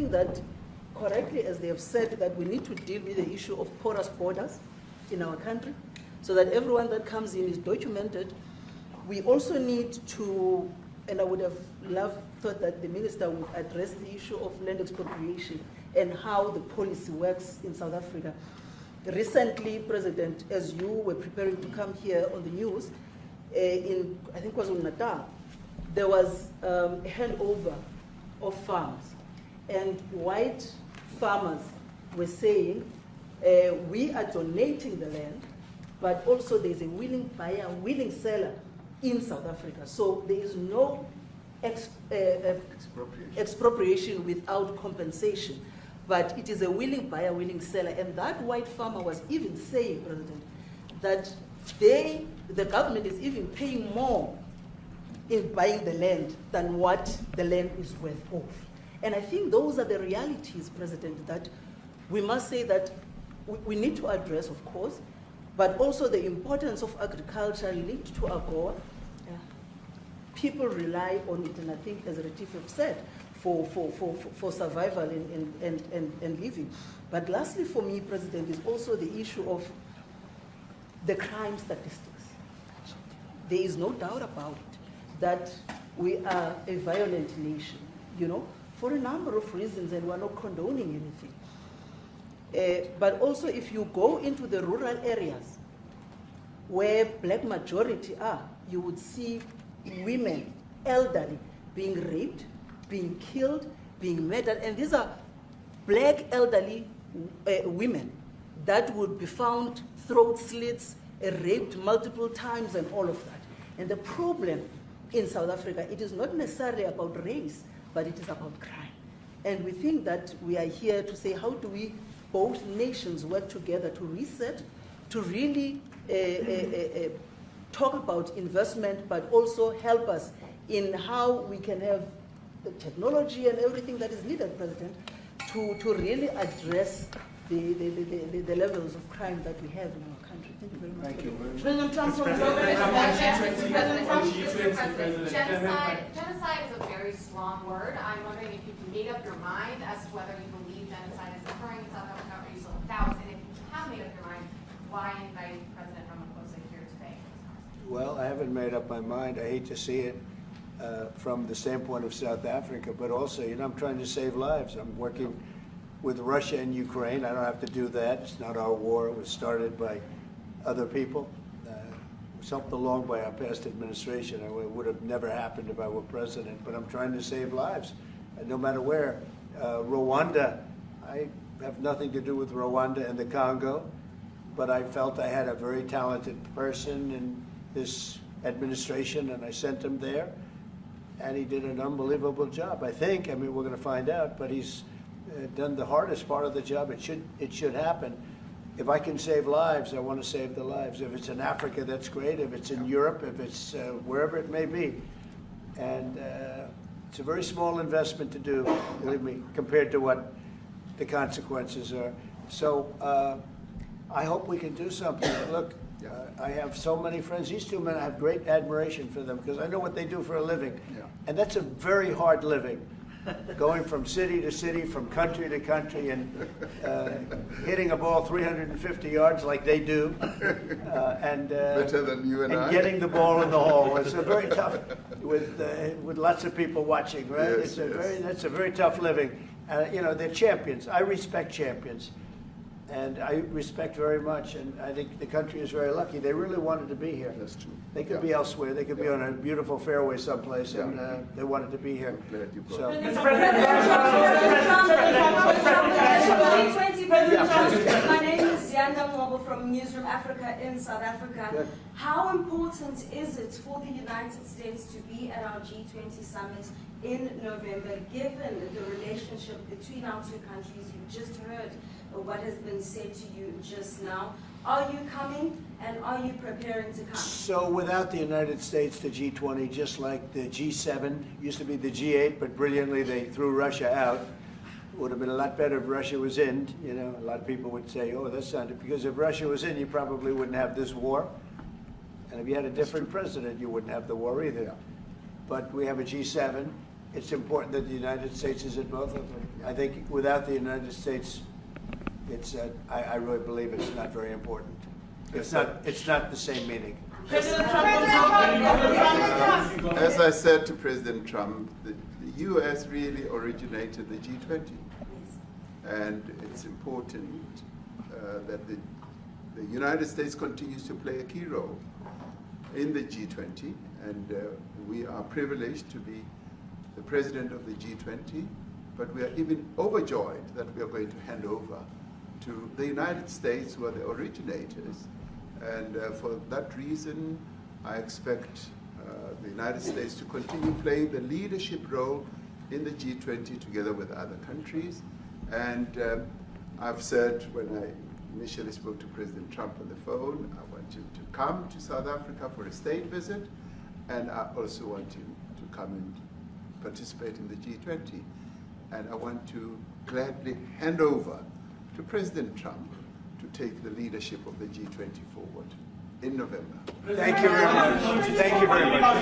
think that correctly, as they have said, that we need to deal with the issue of porous borders in our country, so that everyone that comes in is documented. We also need to, and I would have thought that the minister would address the issue of land expropriation and how the policy works in South Africa. Recently, President, as you were preparing to come here on the news, in, I think it was in Natal, there was a handover of farms, and white farmers were saying, we are donating the land, but also there's a willing buyer, willing seller in South Africa. So there is no expropriation without compensation, but it is a willing buyer, willing seller. And that white farmer was even saying, President, that the government is even paying more in buying the land than what the land is worth of. And I think those are the realities, President, that we must say that we need to address, of course, but also the importance of agriculture linked to AGOA. People rely on it, and I think, as Retief have said, for survival and living. But lastly, for me, President, is also the issue of the crime statistics. There is no doubt about it that we are a violent nation, you know, for a number of reasons, and we're not condoning anything. But also, if you go into the rural areas where black majority are, you would see women, elderly, being raped, being killed, being murdered, and these are black elderly women that would be found throat slits, raped multiple times, and all of that. And the problem in South Africa, it is not necessarily about race, but it is about crime. And we think that we are here to say, how do we, both nations, work together to reset, to really talk about investment, but also help us in how we can have the technology and everything that is needed, President, to really address the levels of crime that we have in our country. Thank you very much. Thank you. President Trump, genocide is a very strong word. I'm wondering if you've made up your mind as to whether you believe genocide is occurring in South Africa, or you still have doubts, and if you have made up your mind, why invite President Ramaphosa here today? Well, I haven't made up my mind. I hate to see it from the standpoint of South Africa, but also, you know, I'm trying to save lives. I'm working with Russia and Ukraine. I don't have to do that. It's not our war. It was started by other people. It was helped along by our past administration. It would have never happened if I were president, but I'm trying to save lives, no matter where. Rwanda, I have nothing to do with Rwanda and the Congo, but I felt I had a very talented person in this administration, and I sent him there, and he did an unbelievable job, I think. I mean, we're going to find out, but he's done the hardest part of the job. It should happen. If I can save lives, I want to save the lives. If it's in Africa, that's great. If it's in Europe, if it's wherever it may be. And it's a very small investment to do, believe me, compared to what the consequences are. So I hope we can do something. Look, I have so many friends. These two men, I have great admiration for them because I know what they do for a living. Yeah. And that's a very hard living. Going from city to city, from country to country, and hitting a ball 350 yards like they do, and better than you and I. Getting the ball in the hole. It's a very tough, with lots of people watching, right? Yes, That's a very tough living. You know, they're champions. I respect champions, and I respect very much. And I think the country is very lucky. They really wanted to be here. That's true. They could be elsewhere. They could be on a beautiful fairway someplace, and they wanted to be here. So. Mr. President, my name is Zianda Mwobo from Newsroom Africa in South Africa. Good. How important is it for the United States to be at our G20 summit in November, given the relationship between our two countries? You just heard what has been said to you just now. Are you coming, and are you preparing to come? So without the United States, the G20, just like the G7, used to be the G8, but brilliantly they threw Russia out. It would have been a lot better if Russia was in. You know, a lot of people would say, oh, that's not, because if Russia was in, you probably wouldn't have this war. And if you had a different president, you wouldn't have the war either. But we have a G7. it's important that the United States is at both of them. I think without the United States, I really believe it's not very important. It's not the same meaning. President Trump on top. As I said to President Trump, the U.S. really originated the G20. And it's important that the United States continues to play a key role in the G20. And we are privileged to be the president of the G20, but we are even overjoyed that we are going to hand over to the United States, who are the originators. And for that reason, I expect the United States to continue playing the leadership role in the G20 together with other countries. And I've said when I initially spoke to President Trump on the phone, I want him to come to South Africa for a state visit, and I also want him to come and participate in the G20. And I want to gladly hand over to President Trump to take the leadership of the G20 forward in November. Thank you very much. Thank you very much.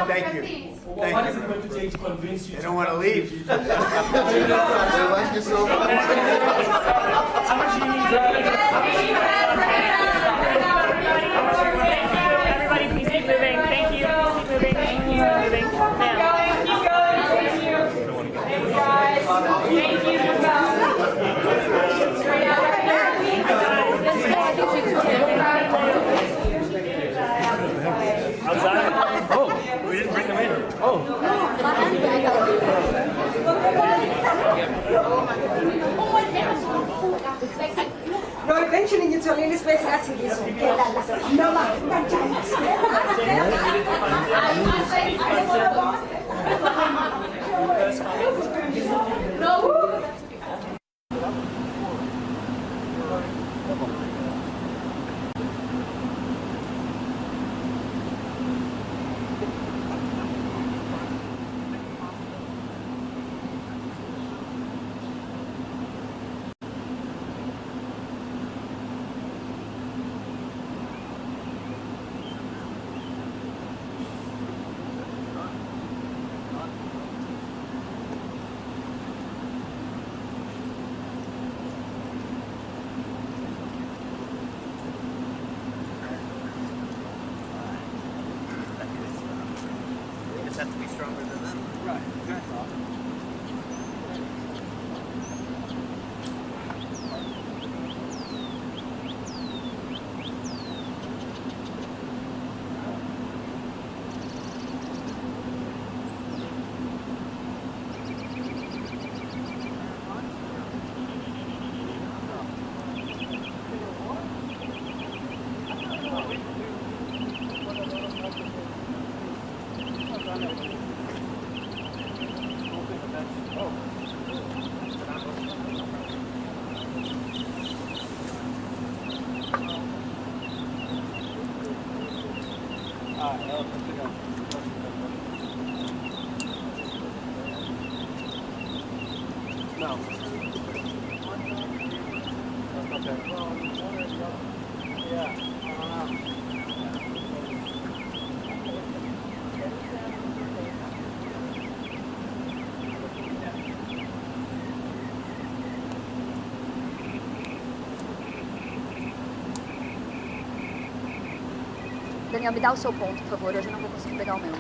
Thank you. What is it going to take to convince you? They don't want to leave. Thank you so much. How much do you need? Everybody, please keep moving. Thank you. Keep moving. Thank you. Keep moving. Now. Keep going. Thank you. Thanks, guys. Thank you. Outside? Oh, we didn't bring them in. Oh. No, eventually you tell any space that's in this. No, Have to be stronger than them. Right, exactly. No. Daniel, me dá o seu ponto, por favor. Hoje eu não vou conseguir pegar o meu.